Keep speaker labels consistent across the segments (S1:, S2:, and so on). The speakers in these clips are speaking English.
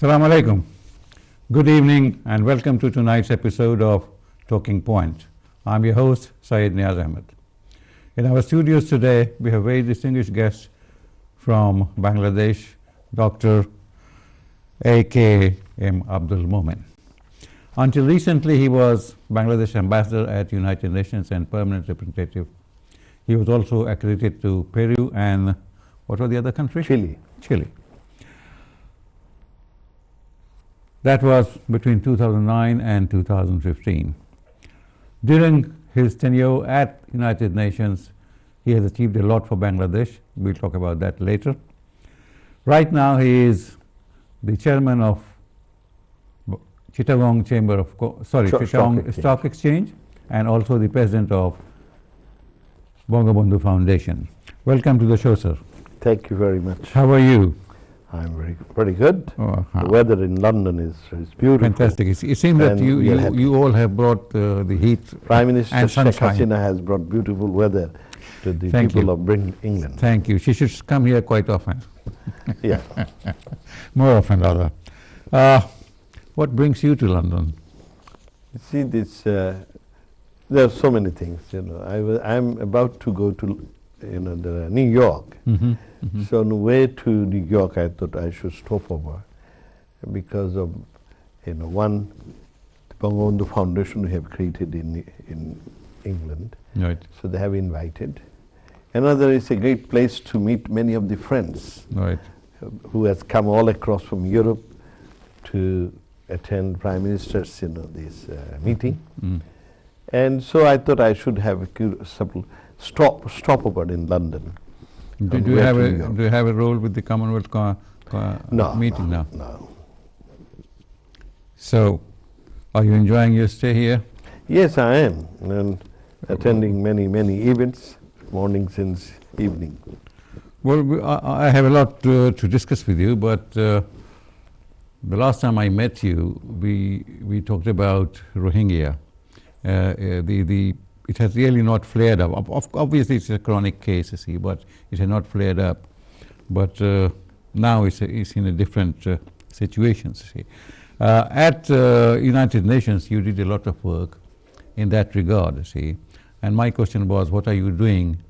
S1: Assalamu alaikum. Good evening and welcome to tonight's episode of Talking Point. I'm your host, Syed Neaz Ahmad. In our studios today, we have very distinguished guests from Bangladesh, Dr. A.K.M. Abdul Momen. Until recently, he was Bangladesh ambassador at United Nations and permanent representative. He was also accredited to Peru and what was the other country? Chile. That was between 2009 and 2015. During his tenure at United Nations, he has achieved a lot for Bangladesh. We'll talk about that later. Right now, he is the chairman of Chittagong Chittagong Stock Exchange and also the president of Bangabandhu Foundation. Welcome to the show, sir.
S2: Thank you very much.
S1: How are you?
S2: I'm very good. The weather in London is beautiful.
S1: Fantastic. It seems that you all have brought the heat.
S2: Prime Minister
S1: and
S2: Sheikh
S1: sunshine.
S2: Hasina has brought beautiful weather to the people of England.
S1: Thank you. She should come here quite often.
S2: Yeah.
S1: More often, rather. What brings you to London?
S2: You see, there are so many things. I'm about to go to New York.
S1: Mm-hmm.
S2: So on the way to New York, I thought I should stop over because of one, the Bangabandhu Foundation we have created in England.
S1: Right.
S2: So they have invited. Another is a great place to meet many of the friends.
S1: Right.
S2: Who has come all across from Europe to attend Prime Minister's this meeting.
S1: Mm.
S2: And so I thought I should have a simple stopover in London.
S1: Do you have a role with the Commonwealth meeting now?
S2: No.
S1: So, are you enjoying your stay here?
S2: Yes, I am, and attending many events, morning since evening.
S1: Well, I have a lot to discuss with you, but the last time I met you, we talked about Rohingya. It has really not flared up. Obviously, it's a chronic case, you see, but it has not flared up. But now it's in a different situation, see. At United Nations, you did a lot of work in that regard, you see. And my question was, what are you doing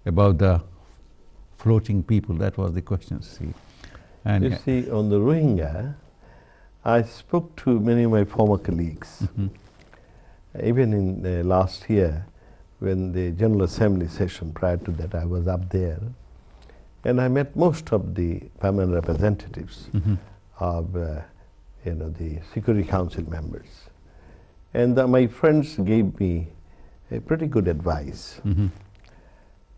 S1: about the floating people? That was the question, see. And
S2: you see, on the Rohingya, I spoke to many of my former colleagues.
S1: Mm-hmm.
S2: Even in last year, when the General Assembly session, prior to that, I was up there, and I met most of the permanent representatives
S1: mm-hmm.
S2: of the Security Council members. And my friends gave me a pretty good advice.
S1: Mm-hmm.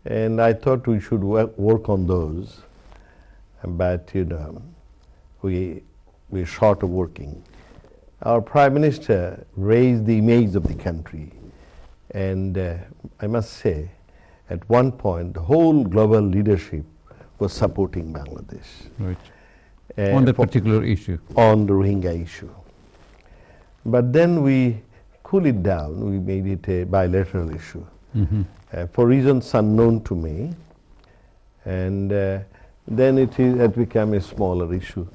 S2: And I thought we should work on those, but we're short of working. Our Prime Minister raised the image of the country, and I must say, at one point, the whole global leadership was supporting Bangladesh.
S1: Right. On that particular issue?
S2: On the Rohingya issue. But then we cooled it down, we made it a bilateral issue,
S1: mm-hmm.
S2: For reasons unknown to me, and then it had become a smaller issue.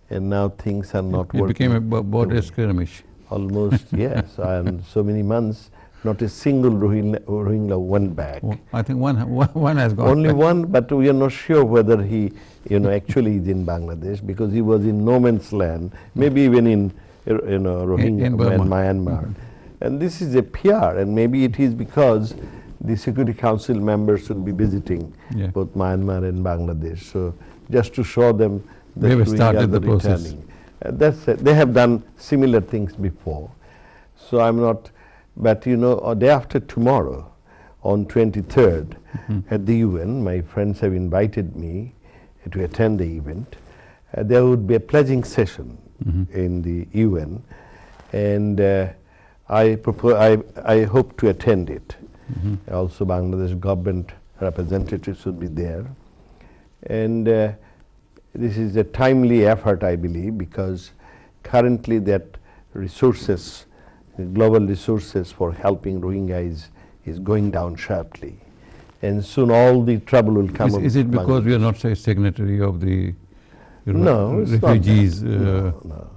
S2: And now things are not working.
S1: It became a border skirmish.
S2: Almost, yes. And so many months, not a single Rohingya went back.
S1: Well, I think one has gone
S2: Only
S1: back.
S2: one, but we are not sure whether he, actually is in Bangladesh, because he was in no man's land, maybe even in, Rohingya
S1: in
S2: Myanmar.
S1: Mm-hmm.
S2: And this is a PR, and maybe it is because the Security Council members should be visiting both Myanmar and Bangladesh. So just to show them
S1: they have started the process.
S2: That's it. They have done similar things before. So I'm not, but day after tomorrow, on 23rd, mm-hmm. at the UN, my friends have invited me to attend the event. There would be a pledging session mm-hmm. in the UN, and I hope to attend it. Mm-hmm. Also, Bangladesh government representatives should be there. And this is a timely effort, I believe, because currently that resources, global resources for helping Rohingya is going down sharply. And soon all the trouble will come.
S1: Is it because we are not, say, signatory of the
S2: No, it's not that.
S1: refugees
S2: No.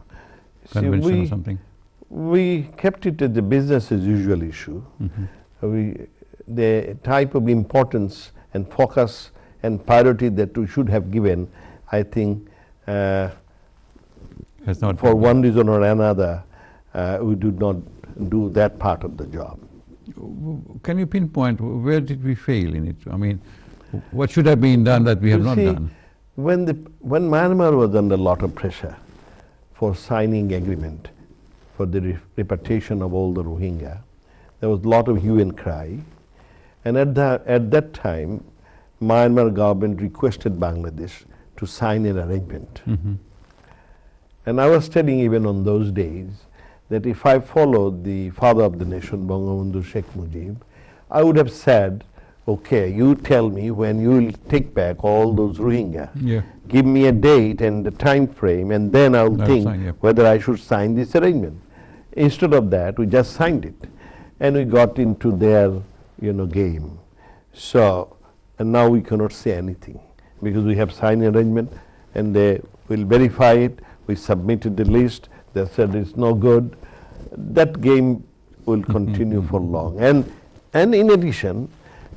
S2: See,
S1: convention or something?
S2: we kept it as a business as usual issue. The type of importance and focus and priority that we should have given, I think,
S1: Has not
S2: for
S1: been
S2: one reason or another, we did not do that part of the job.
S1: Can you pinpoint where did we fail in it? I mean, what should have been done that we have
S2: You
S1: not
S2: see,
S1: done?
S2: when Myanmar was under a lot of pressure for signing agreement for the repatriation of all the Rohingya, there was a lot of hue and cry. And at that time, Myanmar government requested Bangladesh to sign an arrangement. And I was telling even on those days that if I followed the father of the nation, Bangabandhu Sheikh Mujib, I would have said, okay, you tell me when you will take back all those Rohingya.
S1: Yeah.
S2: Give me a date and the time frame, and then I'll think
S1: sign, yeah.
S2: whether I should sign this arrangement. Instead of that, we just signed it, and we got into their game. So, and now we cannot say anything because we have signed an arrangement, and they will verify it. We submitted the list. They said it's no good. That game will continue for long. And in addition,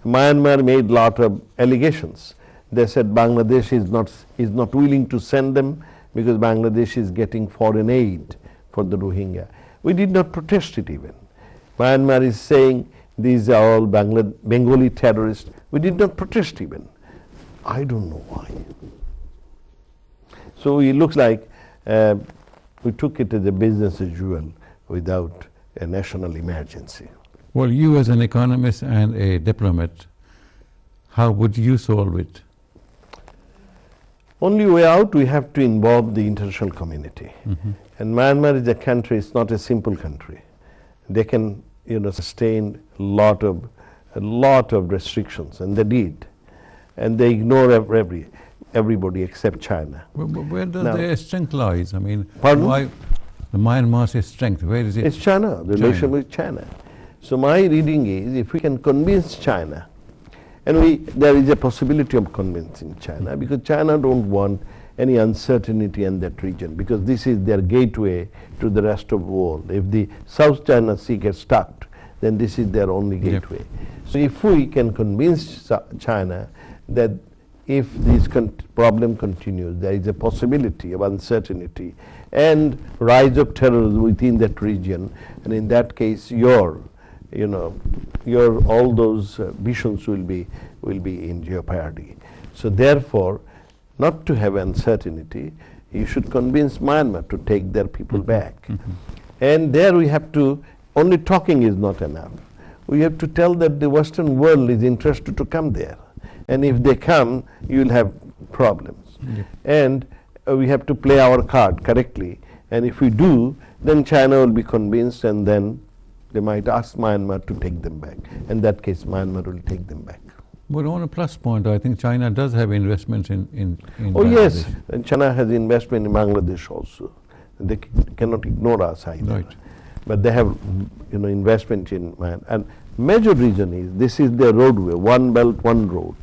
S2: Myanmar made a lot of allegations. They said Bangladesh is not willing to send them because Bangladesh is getting foreign aid for the Rohingya. We did not protest it even. Myanmar is saying these are all Bengali terrorists. We did not protest even. I don't know why. So it looks like we took it as a business as usual without a national emergency.
S1: Well, you as an economist and a diplomat, how would you solve it?
S2: Only way out, we have to involve the international community. And Myanmar is a country, it's not a simple country. They can sustain a lot of restrictions, and they did. And they ignore everybody except China.
S1: Where does their strength lies? I mean,
S2: Pardon?
S1: why the Myanmar's strength? Where is it?
S2: It's China, the relation with China. So my reading is, if we can convince China, and there is a possibility of convincing China, because China don't want any uncertainty in that region, because this is their gateway to the rest of the world. If the South China Sea gets stopped, then this is their only gateway. So if we can convince China that if this problem continues, there is a possibility of uncertainty and rise of terrorism within that region, and in that case your all those visions will be in jeopardy. So therefore, not to have uncertainty, you should convince Myanmar to take their people back. And there we have to, only talking is not enough. We have to tell that the Western world is interested to come there. And if they come, you will have problems. And we have to play our card correctly. And if we do, then China will be convinced, and then they might ask Myanmar to take them back. In that case, Myanmar will take them back.
S1: But on a plus point, I think China does have investments in
S2: Oh
S1: Bangladesh.
S2: yes, and China has investment in Bangladesh also. They cannot ignore us either.
S1: Right.
S2: But they have investment in Myanmar. And major reason is this is their roadway, one belt, one road.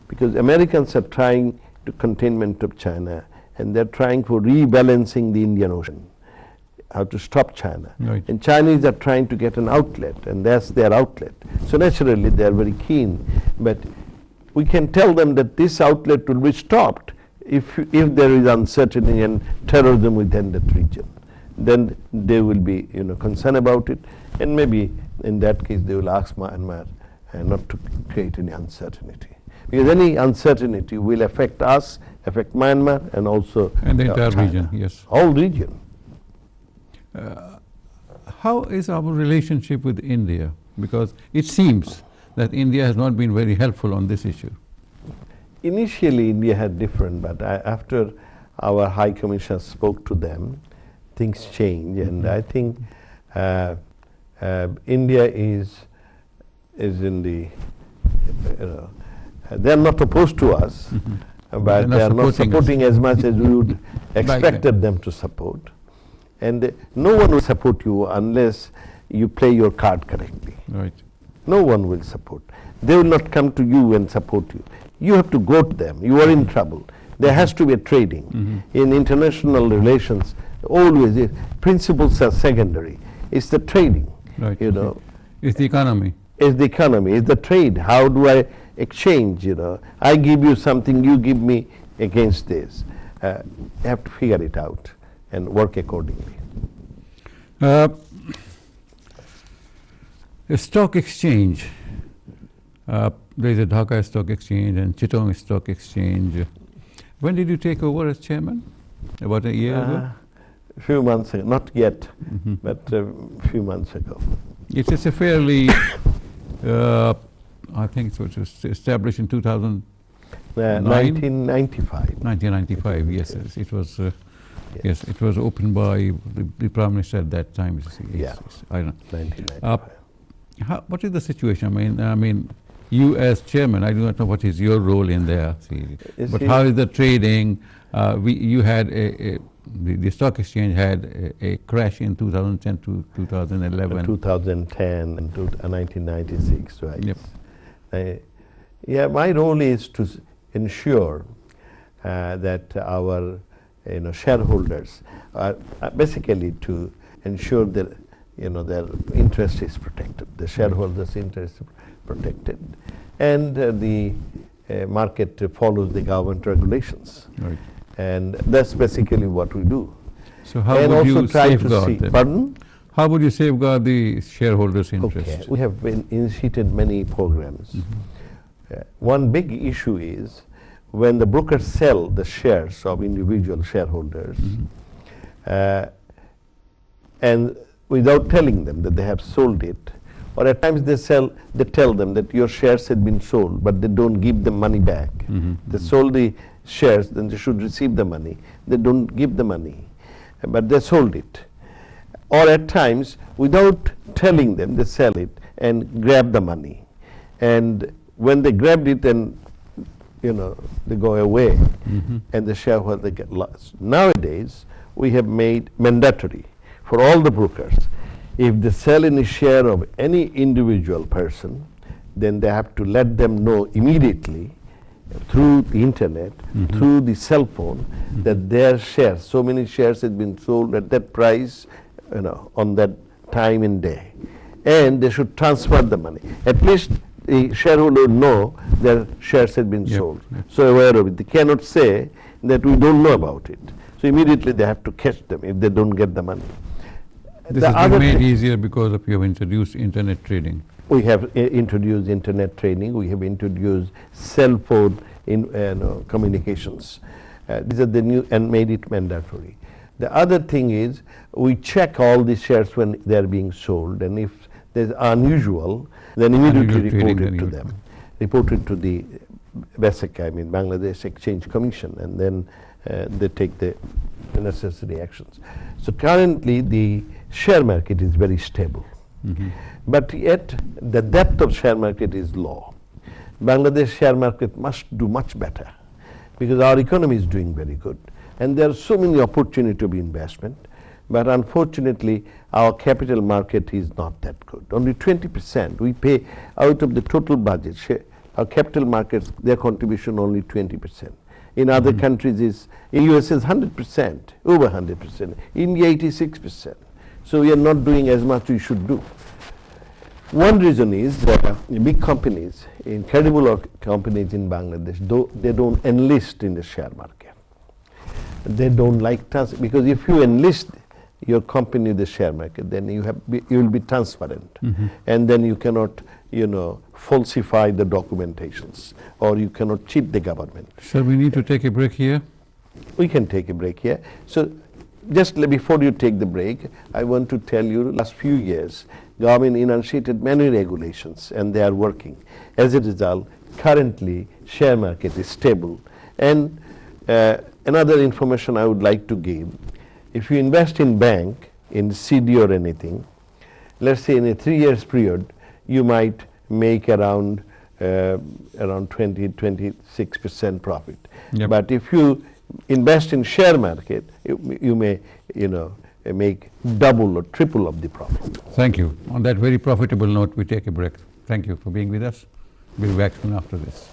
S2: Because Americans are trying to containment of China, and they're trying for rebalancing the Indian Ocean, how to stop China.
S1: Right.
S2: And Chinese are trying to get an outlet, and that's their outlet. So naturally they are very keen, but we can tell them that this outlet will be stopped if there is uncertainty and terrorism within that region. Then they will be concerned about it, and maybe in that case they will ask Myanmar not to create any uncertainty. Because any uncertainty will affect us, affect Myanmar, and also
S1: And the entire
S2: China.
S1: region, yes.
S2: Whole region.
S1: How is our relationship with India? Because it seems that India has not been very helpful on this issue.
S2: Initially, India had different, but after our High Commissioner spoke to them, things changed, and I think India is in the, they are not opposed to us, but they are not supporting as much as we would expected them to support. And no one will support you unless you play your card correctly.
S1: Right.
S2: No one will support. They will not come to you and support you. You have to go to them. You are in trouble. There has to be a trading. In international relations, always principles are secondary. It's the trading.
S1: Right.
S2: You know,
S1: It's the economy.
S2: it's the economy, it's the trade. How do I exchange? You know, I give you something, you give me against this. You have to figure it out and work accordingly.
S1: A stock exchange. There is a Dhaka Stock Exchange and Chittagong Stock Exchange. When did you take over as chairman? About a year ago?
S2: A few months ago, not yet, but a few months ago.
S1: It's a fairly, I think it was established in 2009?
S2: 1995.
S1: 1995, yes. It was. Yes, it was opened by the Prime Minister at that time.
S2: Yeah.
S1: I know.
S2: 1995.
S1: What is the situation? I mean, you as chairman, I do not know what is your role in there. But how is the trading? You had the stock exchange had a crash in 2010 to 2011.
S2: 2010 and 1996, right?
S1: Yep.
S2: Yeah, my role is to ensure that our shareholders are basically to ensure that their interest is protected, the shareholders' interest is protected, and the market follows the government regulations.
S1: Right.
S2: And that's basically what we do.
S1: So how
S2: and
S1: would
S2: also
S1: you
S2: try
S1: safeguard
S2: to see,
S1: them?
S2: Pardon?
S1: How would you safeguard the shareholders' interest?
S2: Okay. We have initiated many programs. One big issue is when the brokers sell the shares of individual shareholders, and without telling them that they have sold it, or at times they tell them that your shares had been sold, but they don't give them money back. They sold the shares, then they should receive the money. They don't give the money, but they sold it. Or at times, without telling them, they sell it and grab the money. And when they grabbed it, and they go away, and the shareholder get lost. Nowadays, we have made mandatory for all the brokers, if they sell any share of any individual person, then they have to let them know immediately through the internet, through the cell phone, that their shares, so many shares had been sold at that price, on that time and day. And they should transfer the money. At least the shareholder know their shares had been sold. So aware of it. They cannot say that we don't know about it. So immediately they have to catch them if they don't get the money.
S1: This has been made easier because of you have introduced internet trading.
S2: We have introduced internet trading. We have introduced cell phone communications. These are the new, and made it mandatory. The other thing is we check all the shares when they are being sold, and if there's unusual, then immediately report it to them. Report it to the Bangladesh Exchange Commission, and then they take the necessary actions. So currently the share market is very stable, but yet the depth of share market is low. Bangladesh share market must do much better because our economy is doing very good, and there are so many opportunities of investment, but unfortunately our capital market is not that good. Only 20% we pay out of the total budget. Our capital markets, their contribution only 20%. In other countries, in US is 100%, over 100%. India 86%. So we are not doing as much we should do. One reason is that big companies, incredible companies in Bangladesh, they don't enlist in the share market. They don't like because if you enlist your company in the share market, then you will be transparent, and then you cannot, falsify the documentations, or you cannot cheat the government.
S1: So we need to take a break here.
S2: We can take a break here. So just before you take the break, I want to tell you, last few years, government enunciated many regulations, and they are working. As a result, currently share market is stable. And another information I would like to give, if you invest in bank, in CD or anything, let's say in a 3 years period, you might make around 20-26% profit. But if you invest in share market, you may make double or triple of the profit.
S1: Thank you. On that very profitable note, we take a break. Thank you for being with us. We'll be back soon after this.